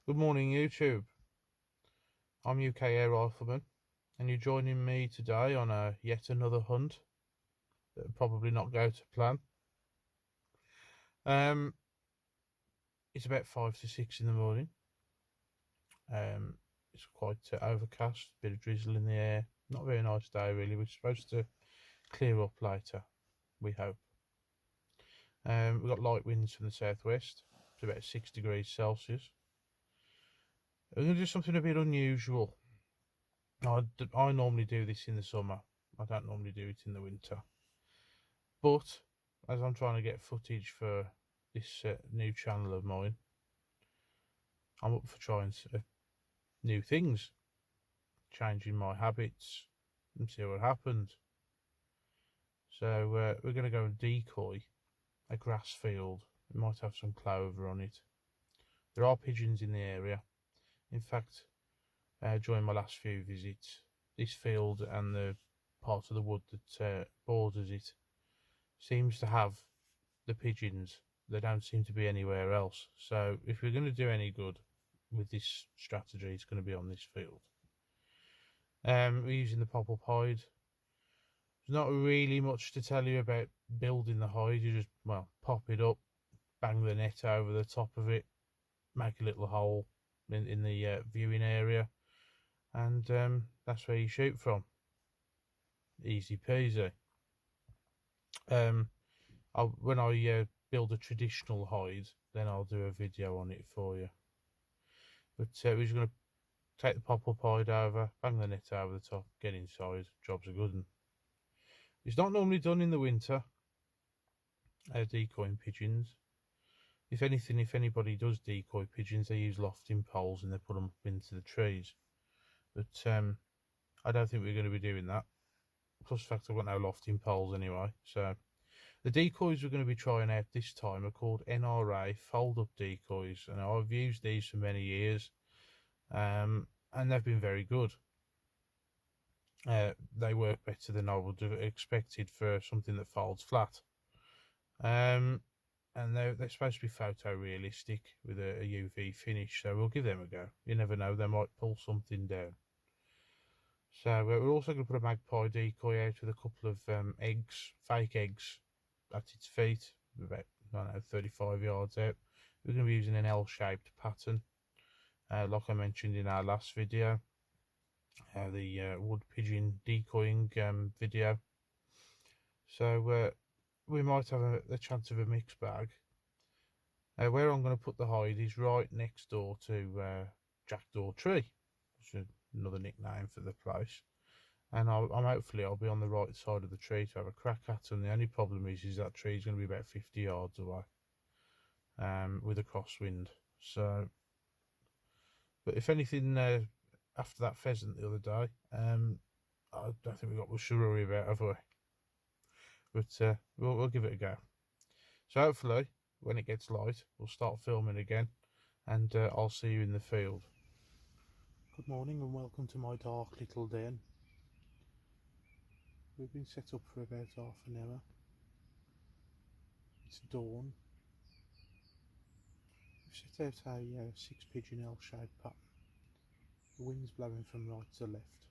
Good morning, YouTube. I'm UK Air Rifleman, and you're joining me today on yet another hunt that'll probably not go to plan. It's about 5 to 6 in the morning. It's quite overcast, bit of drizzle in the air. Not a very nice day, really. We're supposed to clear up later, we hope. We've got light winds from the southwest. It's about 6 degrees Celsius. We're going to do something a bit unusual. I normally do this in the summer. I don't normally do it in the winter. But as I'm trying to get footage for this new channel of mine, I'm up for trying new things, changing my habits, and see what happens. So we're going to go and decoy a grass field. It might have some clover on it. There are pigeons in the area. In fact, during my last few visits, this field and the part of the wood that borders it seems to have the pigeons. They don't seem to be anywhere else. So if we're going to do any good with this strategy, it's going to be on this field. We're using the pop-up hide. There's not really much to tell you about building the hide. You just, well, pop it up, bang the net over the top of it, make a little hole in the viewing area, and that's where you shoot from. Easy peasy. When I build a traditional hide, then I'll do a video on it for you. But we're just going to take the pop-up hide over, bang the net over the top, get inside, job's a good one. It's not normally done in the winter, decoying pigeons. If anything, if anybody does decoy pigeons, they use lofting poles and they put them up into the trees. But I don't think we're going to be doing that. Plus the fact I've got no lofting poles anyway. So the decoys we're going to be trying out this time are called NRA fold-up decoys, and I've used these for many years, and they've been very good. They work better than I would have expected for something that folds flat. And they're supposed to be photorealistic with a UV finish, so we'll give them a go. You never know, they might pull something down. So we're also going to put a magpie decoy out with a couple of eggs, fake eggs, at its feet, about, I don't know, 35 yards out. We're going to be using an L-shaped pattern, like I mentioned in our last video, the wood pigeon decoying video. So we might have a chance of a mixed bag. Where I'm going to put the hide is right next door to Jackdaw Tree, which is another nickname for the place. And hopefully I'll be on the right side of the tree to have a crack at them. The only problem is that tree is going to be about 50 yards away, with a crosswind. So, but if anything, after that pheasant the other day, I don't think we've got much to worry about, have we? But we'll give it a go. So hopefully, when it gets light, we'll start filming again, and I'll see you in the field. Good morning and welcome to my dark little den. We've been set up for about half an hour. It's dawn. We've set out a 6 pigeon L-shaped pattern. The wind's blowing from right to left,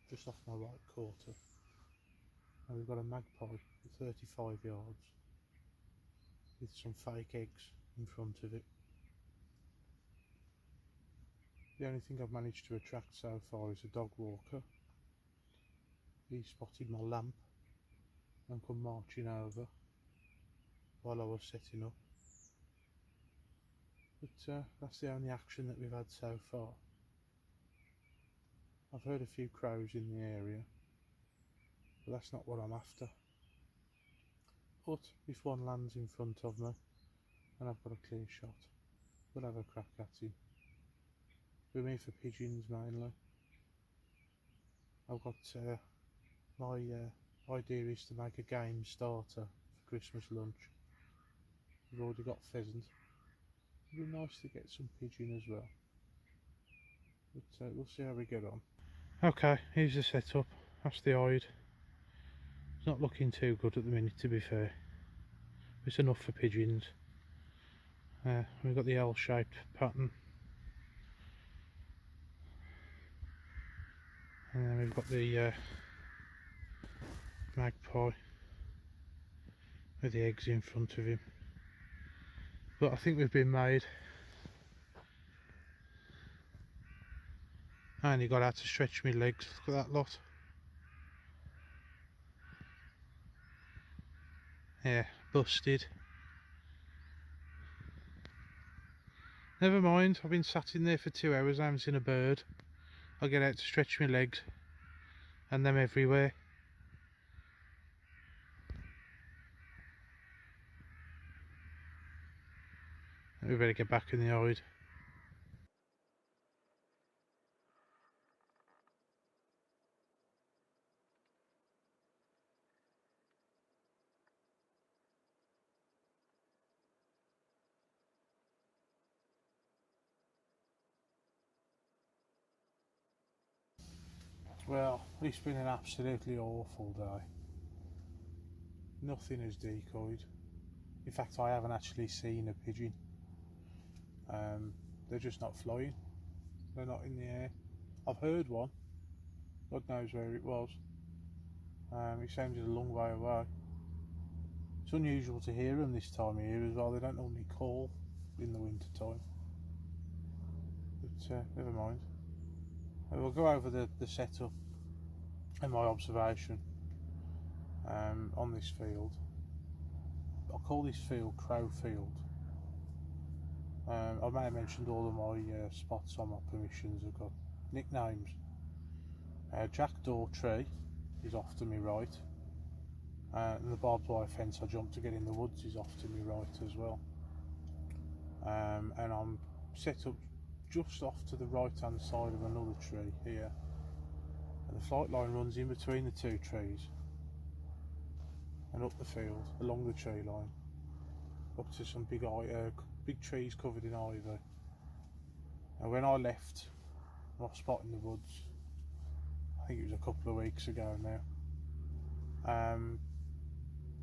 just off my right quarter. And we've got a magpie at 35 yards with some fake eggs in front of it. The only thing I've managed to attract so far is a dog walker. He spotted my lamp and come marching over while I was setting up. But that's the only action that we've had so far. I've heard a few crows in the area, but that's not what I'm after. But if one lands in front of me and I've got a clear shot, we'll have a crack at him. We're me for pigeons mainly. I've got my idea is to make a game starter for Christmas lunch. We've already got pheasant. It'd be nice to get some pigeon as well. But we'll see how we get on. Okay, here's the setup. That's the hide. It's not looking too good at the minute, to be fair. It's enough for pigeons. We've got the L-shaped pattern. we've got the magpie with the eggs in front of him. But I think we've been made. I only got out to stretch my legs. Look at that lot. Yeah, busted. Never mind, I've been sat in there for 2 hours, I haven't seen a bird. I get out to stretch my legs and them everywhere. We better get back in the hide. Well, it's been an absolutely awful day. Nothing has decoyed. In fact, I haven't actually seen a pigeon. They're just not flying. They're not in the air. I've heard one. God knows where it was. It sounded a long way away. It's unusual to hear them this time of year as well. They don't normally call in the winter time. But never mind. We'll go over the setup and my observation on this field. I'll call this field Crow Field. I may have mentioned all of my spots on my permissions have got nicknames. Jackdaw Tree is off to my right, and the barbed wire fence I jumped to get in the woods is off to my right as well. And I'm set up just off to the right hand side of another tree here, and the flight line runs in between the two trees and up the field along the tree line up to some big trees covered in ivy. And when I left my spot in the woods, I think it was a couple of weeks ago now,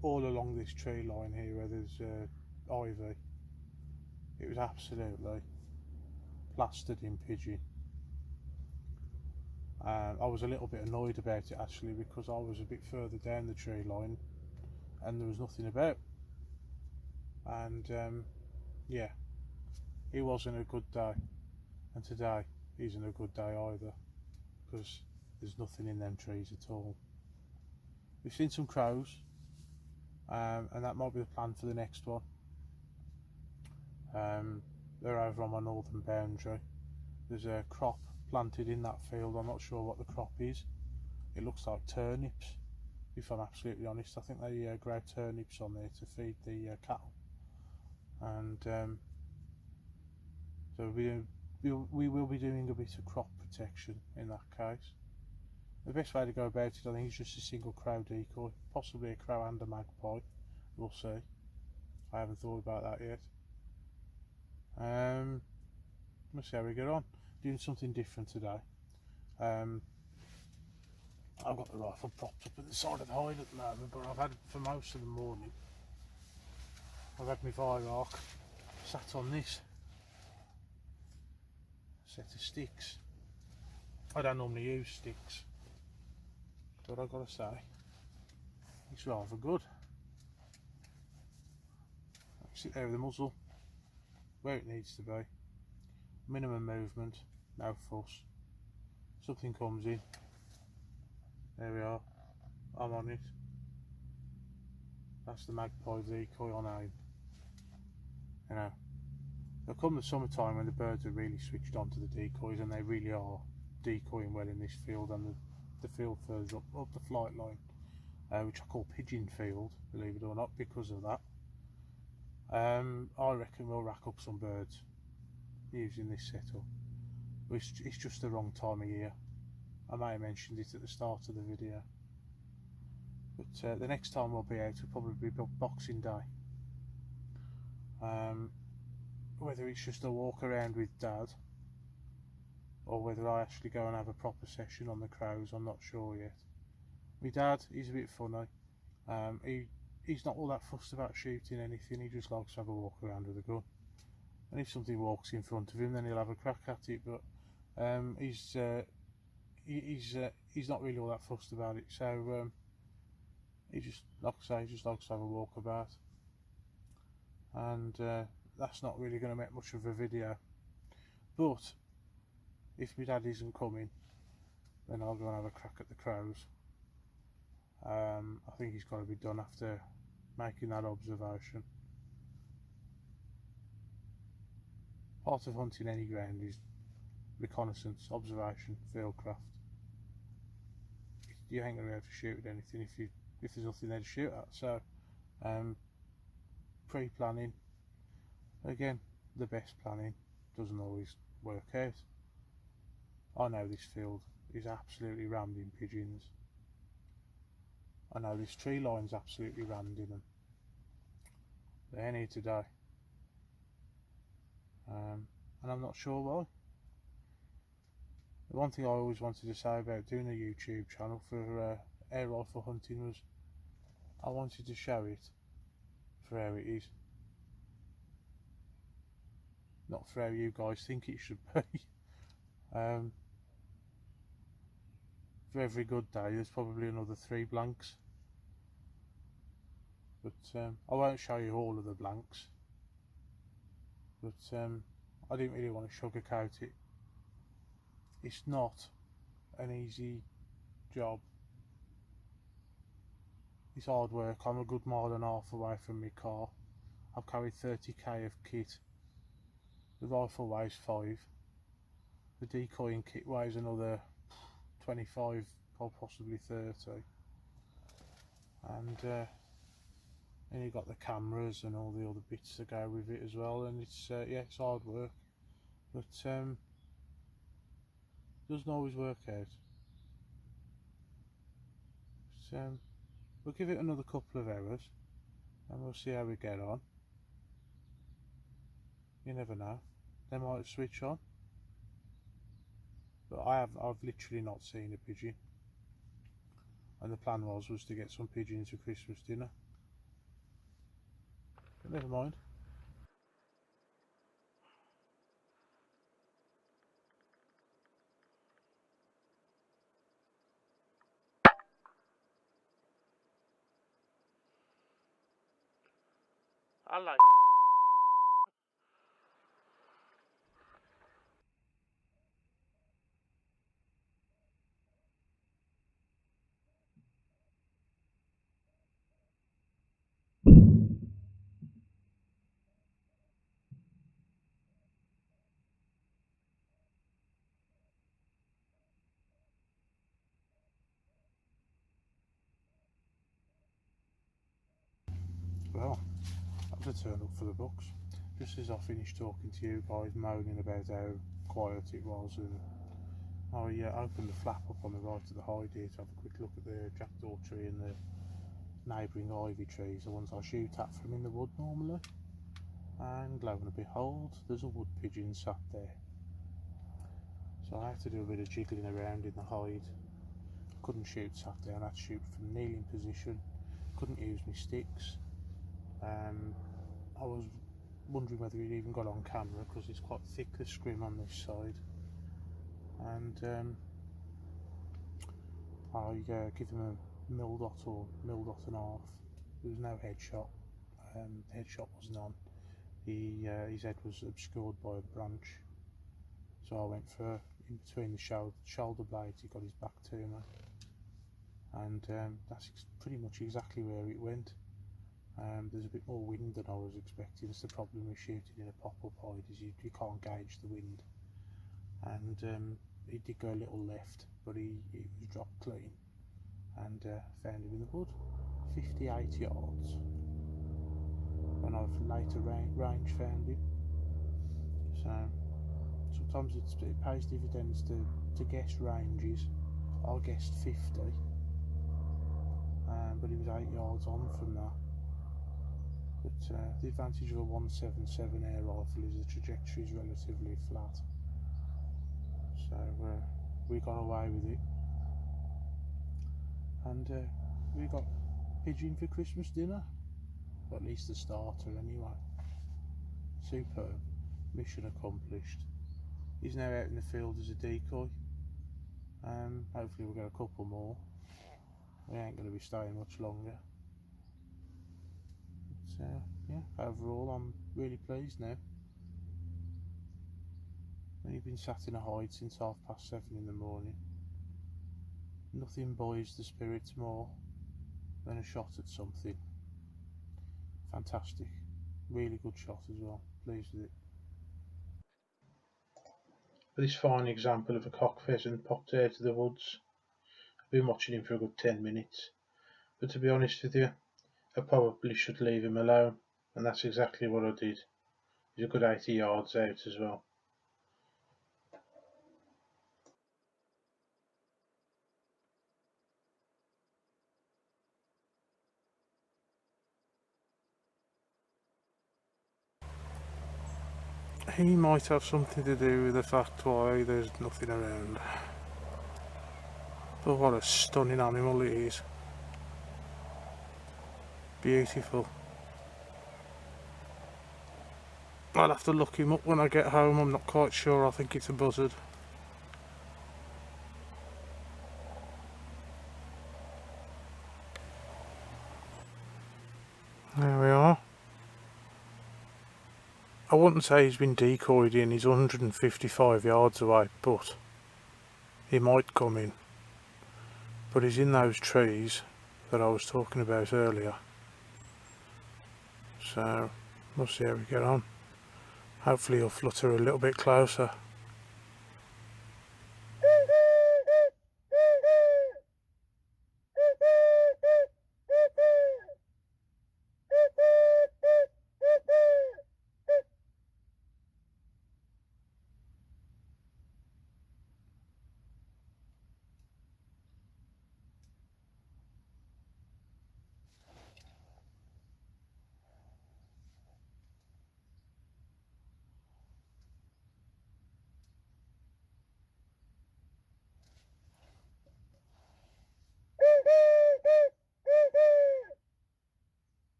all along this tree line here where there's ivy, it was absolutely plastered in pigeon. I was a little bit annoyed about it actually, because I was a bit further down the tree line and there was nothing about, and yeah, it wasn't a good day, and today isn't a good day either, because there's nothing in them trees at all. We've seen some crows, and that might be the plan for the next one. They're over on my northern boundary. There's a crop planted in that field. I'm not sure what the crop is. It looks like turnips, if I'm absolutely honest. I think they grow turnips on there to feed the cattle, and so we will be doing a bit of crop protection in that case. The best way to go about it, I think, is just a single crow decoy, possibly a crow and a magpie. We'll see. I haven't thought about that yet. Let's see how we get on. Doing something different today. I've got the rifle propped up at the side of the hide at the moment, but I've had it for most of the morning. I've had my fire arc sat on this set of sticks. I don't normally use sticks, but I've got to say, it's rather good. Sit there with the muzzle where it needs to be, minimum movement, no fuss. Something comes in, there we are, I'm on it. That's the magpie decoy on aim. You know, there'll come the summertime when the birds are really switched on to the decoys, and they really are decoying well in this field and the field further up the flight line, which I call Pigeon Field, believe it or not, because of that. I reckon we'll rack up some birds using this setup. It's just the wrong time of year. I may have mentioned it at the start of the video, but the next time we'll be out will probably be Boxing Day. Whether it's just a walk around with Dad, or whether I actually go and have a proper session on the crows, I'm not sure yet. My dad, he's a bit funny. He's not all that fussed about shooting anything. He just likes to have a walk around with a gun, and if something walks in front of him, then he'll have a crack at it. But he's not really all that fussed about it. So he just, like I say, just likes to have a walk about, and that's not really going to make much of a video. But if my dad isn't coming, then I'll go and have a crack at the crows. I think he's got to be done after making that observation. Part of hunting any ground is reconnaissance, observation, fieldcraft. You ain't going to be able to shoot at anything if there's nothing there to shoot at. So pre-planning, again, the best planning doesn't always work out. I know this field is absolutely rammed in pigeons. I know this tree line's absolutely rammed in them. They're here today. And I'm not sure why. The one thing I always wanted to say about doing a YouTube channel for air rifle hunting was I wanted to show it for how it is, not for how you guys think it should be. For every good day there's probably another 3 blanks, but I won't show you all of the blanks, but I didn't really want to sugarcoat it. It's not an easy job. It's hard work. I'm a good mile and a half away from my car. I've carried 30k of kit. The rifle weighs 5. The decoying kit weighs another 25 or possibly 30. And then you've got the cameras and all the other bits that go with it as well. And it's yeah, it's hard work, but doesn't always work out. So we'll give it another couple of hours and we'll see how we get on. You never know, they might switch on. But I've literally not seen a pigeon, and the plan was to get some pigeons for Christmas dinner. But never mind. I like well, I have to turn up for the books. Just as I finished talking to you guys, moaning about how quiet it was, and I opened the flap up on the right of the hide here to have a quick look at the jackdaw tree and the neighbouring ivy trees, the ones I shoot at from in the wood normally. And lo and behold, there's a wood pigeon sat there. So I had to do a bit of jiggling around in the hide. Couldn't shoot sat down, I had to shoot from kneeling position. Couldn't use my sticks. I was wondering whether it even got on camera because it's quite thick, the scrim on this side. And I give him a mil dot or mil dot and a half. There was no headshot. The headshot wasn't on. His head was obscured by a branch. So I went for in between the shoulder blades. He got his back to me, and that's pretty much exactly where it went. There's a bit more wind than I was expecting. It's the problem with shooting in a pop-up hide, is you can't gauge the wind. And he did go a little left, but he was dropped clean, and found him in the wood, 58 yards. When I've later range found him. So sometimes it pays dividends to guess ranges. I guessed 50, but he was 8 yards on from that. But the advantage of a 177 air rifle is the trajectory is relatively flat. So we got away with it, and we got pigeon for Christmas dinner, or at least the starter anyway. Superb, mission accomplished. He's now out in the field as a decoy. Hopefully we'll get a couple more. We ain't going to be staying much longer. But yeah, overall I'm really pleased now. I've been sat in a hide since 7:30 in the morning. Nothing buoys the spirits more than a shot at something. Fantastic. Really good shot as well. Pleased with it. This fine example of a cock pheasant popped out of the woods. I've been watching him for a good 10 minutes. But to be honest with you, I probably should leave him alone. And that's exactly what I did. He's a good 80 yards out as well. He might have something to do with the fact why there's nothing around. But what a stunning animal it is. Beautiful. I'll have to look him up when I get home. I'm not quite sure. I think it's a buzzard. There we are. I wouldn't say he's been decoyed in. He's 155 yards away, but he might come in. But he's in those trees that I was talking about earlier. So we'll see how we get on. Hopefully he'll flutter a little bit closer.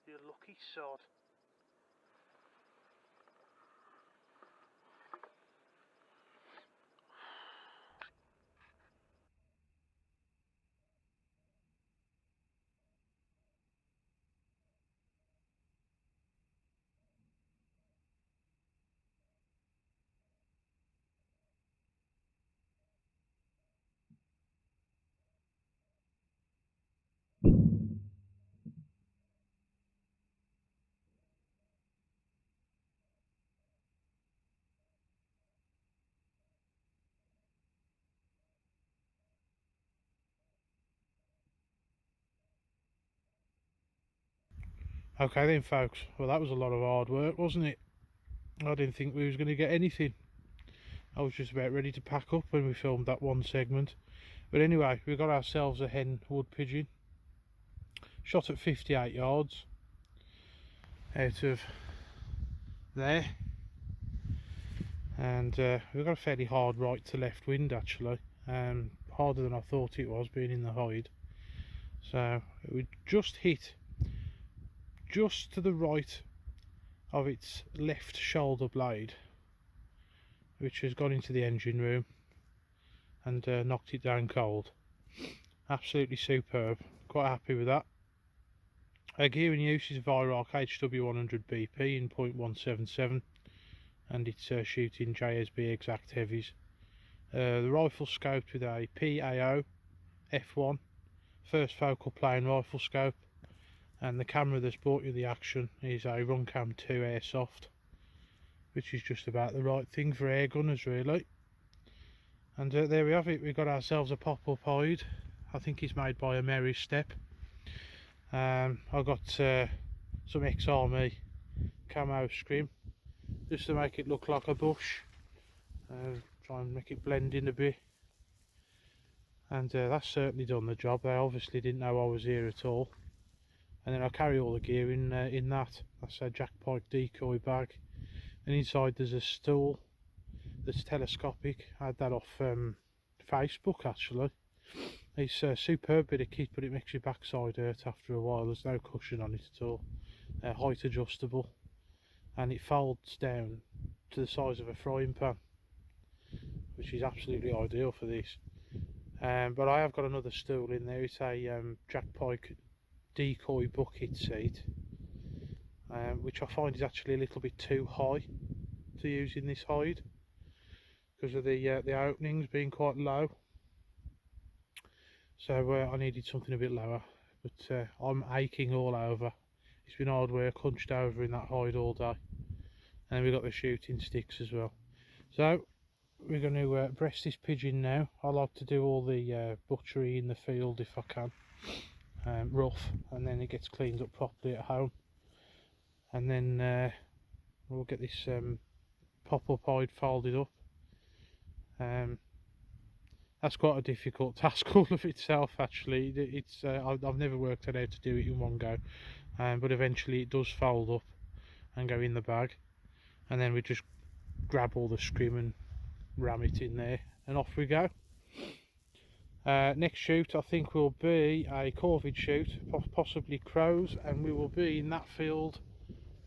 You lucky sod. Okay then folks, well that was a lot of hard work, wasn't it? I didn't think we was going to get anything. I was just about ready to pack up when we filmed that one segment. But anyway, we got ourselves a hen wood pigeon. Shot at 58 yards out of there. And we got a fairly hard right to left wind actually. Harder than I thought it was, being in the hide. So it would just hit just to the right of its left shoulder blade, which has gone into the engine room and knocked it down cold. Absolutely superb. Quite happy with that. Our gear in use is Viroc HW100 BP in .177 and it's shooting JSB exact heavies. The rifle scoped with a PAO F1 first focal plane rifle scope, and the camera that's brought you the action is a Runcam 2 Airsoft, which is just about the right thing for air gunners really. And there we have it, we've got ourselves a pop-up hide. I think it's made by a Merry Step. I got some ex-army camo scrim just to make it look like a bush, try and make it blend in a bit. and that's certainly done the job. They obviously didn't know I was here at all. And then I carry all the gear in that. That's a jack pike decoy bag, and inside there's a stool that's telescopic. I had that off Facebook actually. It's a superb bit of kit, but it makes your backside hurt after a while. There's no cushion on it at all. Height adjustable, and it folds down to the size of a frying pan, which is absolutely ideal for this. But I have got another stool in there. It's a jack pike decoy bucket seat, which I find is actually a little bit too high to use in this hide because of the openings being quite low. So I needed something a bit lower, but I'm aching all over. It's been hard work, hunched over in that hide all day, and then we've got the shooting sticks as well. So we're going to breast this pigeon now. I like to do all the butchery in the field if I can, rough, and then it gets cleaned up properly at home, and then we'll get this pop-up hide folded up. That's quite a difficult task all of itself actually. It's I've never worked out how to do it in one go, but eventually it does fold up and go in the bag, and then we just grab all the scrim and ram it in there, and off we go. Next shoot I think will be a corvid shoot, possibly crows, and we will be in that field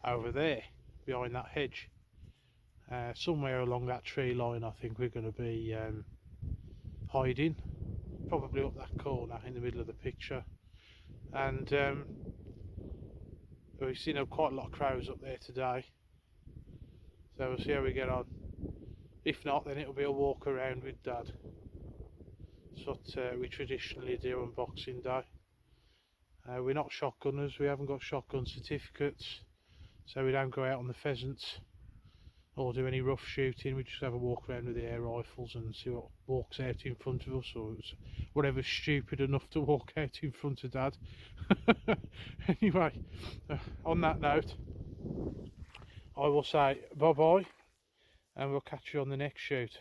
over there behind that hedge, somewhere along that tree line. I think we're going to be hiding, probably up that corner in the middle of the picture, and we've seen quite a lot of crows up there today, so we'll see how we get on. If not, then it'll be a walk around with Dad. That's what we traditionally do on Boxing Day. We're not shotgunners, we haven't got shotgun certificates, so we don't go out on the pheasants or do any rough shooting. We just have a walk around with the air rifles and see what walks out in front of us, or whatever's stupid enough to walk out in front of Dad. Anyway, on that note, I will say bye bye, and we'll catch you on the next shoot.